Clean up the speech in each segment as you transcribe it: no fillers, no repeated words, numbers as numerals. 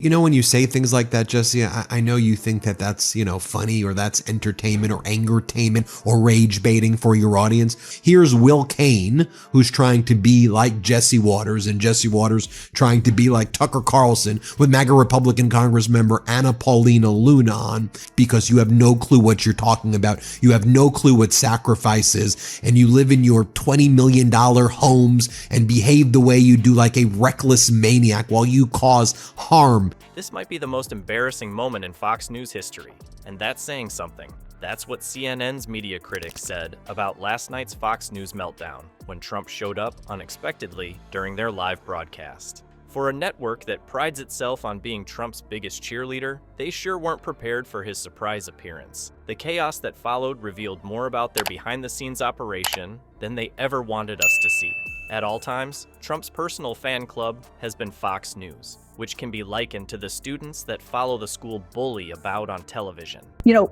You know, when you say things like that, Jesse, I know you think that that's, funny, or that's entertainment or angertainment or rage baiting for your audience. Here's Will Kane, who's trying to be like Jesse Waters, and Jesse Waters trying to be like Tucker Carlson, with MAGA Republican Congress member Anna Paulina Luna on, because you have no clue what you're talking about. You have no clue what sacrifice is, and you live in your $20 million homes and behave the way you do, like a reckless maniac, while you cause harm. This might be the most embarrassing moment in Fox News history, and that's saying something. That's what CNN's media critic said about last night's Fox News meltdown, when Trump showed up unexpectedly during their live broadcast. For a network that prides itself on being Trump's biggest cheerleader, they sure weren't prepared for his surprise appearance. The chaos that followed revealed more about their behind-the-scenes operation than they ever wanted us to see. At all times, Trump's personal fan club has been Fox News, which can be likened to the students that follow the school bully about on television.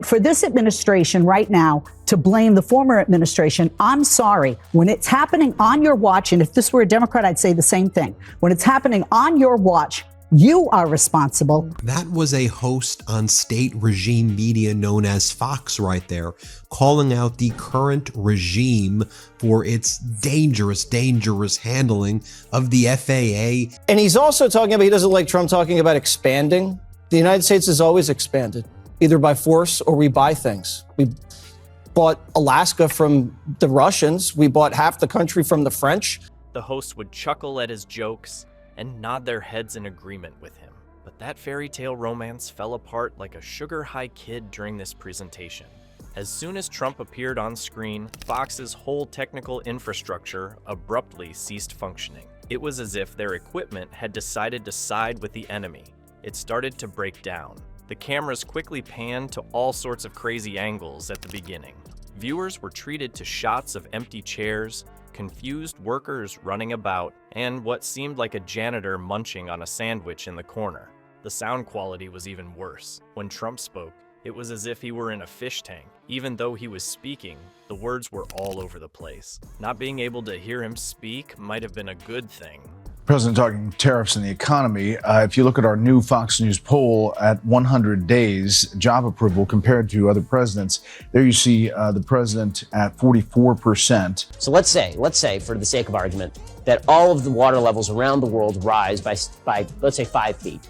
For this administration right now to blame the former administration, I'm sorry. When it's happening on your watch, and if this were a Democrat, I'd say the same thing. When it's happening on your watch, you are responsible. That was a host on state regime media known as Fox right there, calling out the current regime for its dangerous handling of the FAA. And he's also talking about, he doesn't like Trump talking about expanding. The United States has always expanded, either by force or we buy things. We bought Alaska from the Russians. We bought half the country from the French. The host would chuckle at his jokes and nod their heads in agreement with him. But that fairy tale romance fell apart like a sugar-high kid during this presentation. As soon as Trump appeared on screen, Fox's whole technical infrastructure abruptly ceased functioning. It was as if their equipment had decided to side with the enemy. It started to break down. The cameras quickly panned to all sorts of crazy angles at the beginning. Viewers were treated to shots of empty chairs, confused workers running about, and what seemed like a janitor munching on a sandwich in the corner. The sound quality was even worse. When Trump spoke, it was as if he were in a fish tank. Even though he was speaking, the words were all over the place. Not being able to hear him speak might have been a good thing. President talking tariffs and the economy. If you look at our new Fox News poll at 100 days job approval compared to other presidents, there you see the president at 44%. So let's say, for the sake of argument, that all of the water levels around the world rise by let's say 5 feet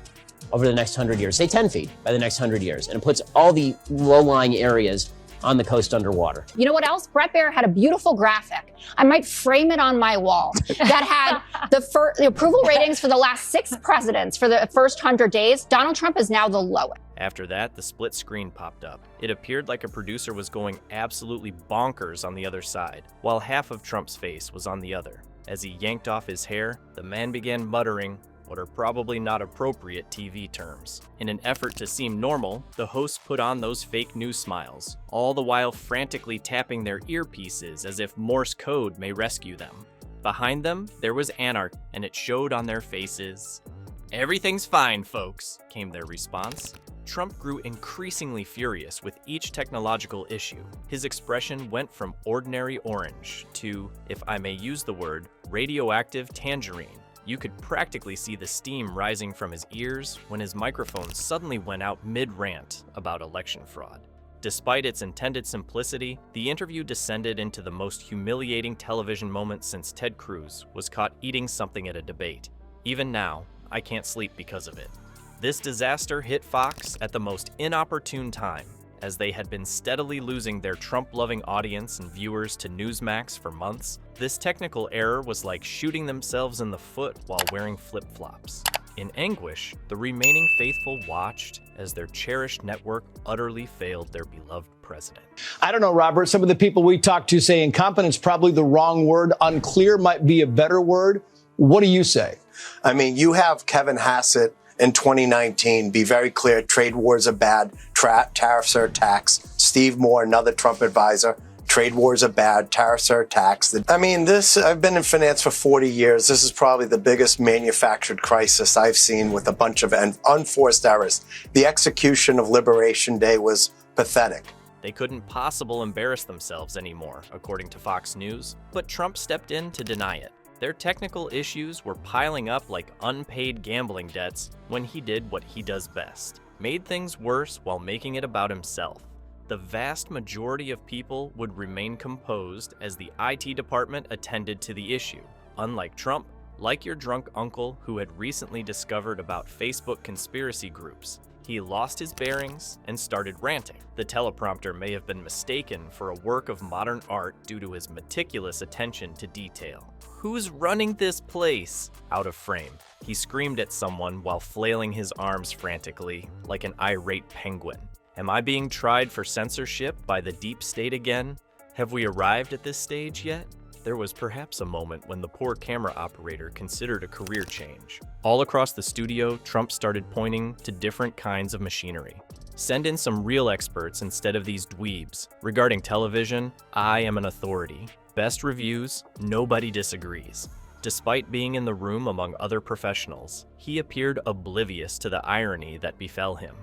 over the next 100 years, say 10 feet by the next 100 years, and it puts all the low-lying areas on the coast underwater. You know what else? Brett Baer had a beautiful graphic. I might frame it on my wall that had the approval ratings for the last 6 presidents for the first 100 days. Donald Trump is now the lowest. After that, the split screen popped up. It appeared like a producer was going absolutely bonkers on the other side, while half of Trump's face was on the other. As he yanked off his hair, the man began muttering what are probably not appropriate TV terms. In an effort to seem normal, the hosts put on those fake news smiles, all the while frantically tapping their earpieces as if Morse code may rescue them. Behind them, there was anarchy, and it showed on their faces. "Everything's fine, folks," came their response. Trump grew increasingly furious with each technological issue. His expression went from ordinary orange to, if I may use the word, radioactive tangerine. You could practically see the steam rising from his ears when his microphone suddenly went out mid-rant about election fraud. Despite its intended simplicity, the interview descended into the most humiliating television moment since Ted Cruz was caught eating something at a debate. Even now, I can't sleep because of it. This disaster hit Fox at the most inopportune time, as they had been steadily losing their Trump-loving audience and viewers to Newsmax for months. This technical error was like shooting themselves in the foot while wearing flip-flops. In anguish, the remaining faithful watched as their cherished network utterly failed their beloved president. I don't know, Robert. Some of the people we talked to say incompetence probably the wrong word. Unclear might be a better word. What do you say? I mean, you have Kevin Hassett in 2019 be very clear, trade wars are bad, tariffs are a tax. Steve Moore, another Trump advisor, trade wars are bad, tariffs are a tax. I mean, I've been in finance for 40 years. This is probably the biggest manufactured crisis I've seen, with a bunch of unforced errors. The execution of Liberation Day was pathetic. They couldn't possibly embarrass themselves anymore, according to Fox News, but Trump stepped in to deny it. Their technical issues were piling up like unpaid gambling debts when he did what he does best, made things worse while making it about himself. The vast majority of people would remain composed as the IT department attended to the issue. Unlike Trump, like your drunk uncle who had recently discovered about Facebook conspiracy groups, he lost his bearings and started ranting. The teleprompter may have been mistaken for a work of modern art due to his meticulous attention to detail. "Who's running this place?" Out of frame, he screamed at someone while flailing his arms frantically, like an irate penguin. Am I being tried for censorship by the deep state again? Have we arrived at this stage yet? There was perhaps a moment when the poor camera operator considered a career change. All across the studio, Trump started pointing to different kinds of machinery. Send in some real experts instead of these dweebs. Regarding television, I am an authority. Best reviews, nobody disagrees. Despite being in the room among other professionals, he appeared oblivious to the irony that befell him.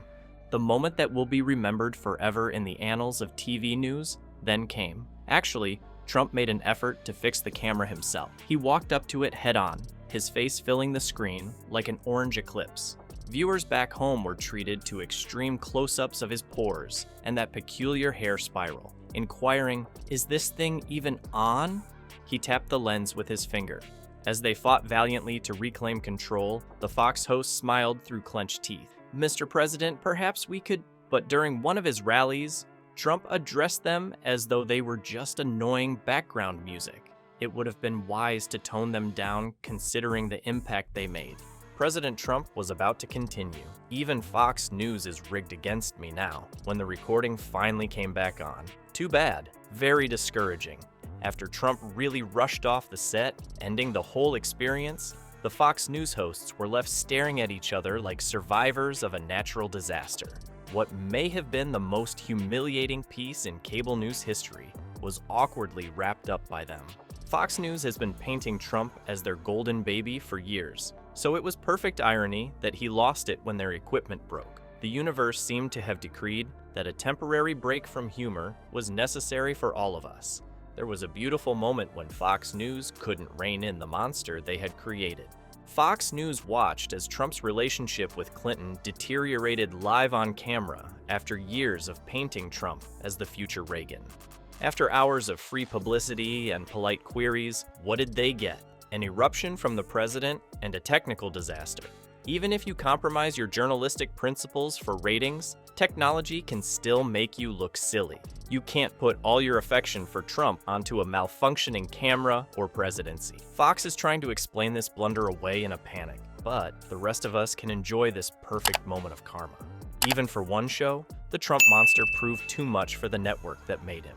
The moment that will be remembered forever in the annals of TV news then came. Actually, Trump made an effort to fix the camera himself. He walked up to it head-on, his face filling the screen like an orange eclipse. Viewers back home were treated to extreme close-ups of his pores and that peculiar hair spiral, inquiring, "Is this thing even on?" He tapped the lens with his finger. As they fought valiantly to reclaim control, the Fox host smiled through clenched teeth. "Mr. President, perhaps we could..." But during one of his rallies, Trump addressed them as though they were just annoying background music. It would have been wise to tone them down considering the impact they made. President Trump was about to continue. "Even Fox News is rigged against me now," when the recording finally came back on. Too bad. Very discouraging. After Trump really rushed off the set, ending the whole experience, the Fox News hosts were left staring at each other like survivors of a natural disaster. What may have been the most humiliating piece in cable news history was awkwardly wrapped up by them. Fox News has been painting Trump as their golden baby for years, so it was perfect irony that he lost it when their equipment broke. The universe seemed to have decreed that a temporary break from humor was necessary for all of us. There was a beautiful moment when Fox News couldn't rein in the monster they had created. Fox News watched as Trump's relationship with Clinton deteriorated live on camera after years of painting Trump as the future Reagan. After hours of free publicity and polite queries, what did they get? An eruption from the president and a technical disaster. Even if you compromise your journalistic principles for ratings, technology can still make you look silly. You can't put all your affection for Trump onto a malfunctioning camera or presidency. Fox is trying to explain this blunder away in a panic, but the rest of us can enjoy this perfect moment of karma. Even for one show, the Trump monster proved too much for the network that made him.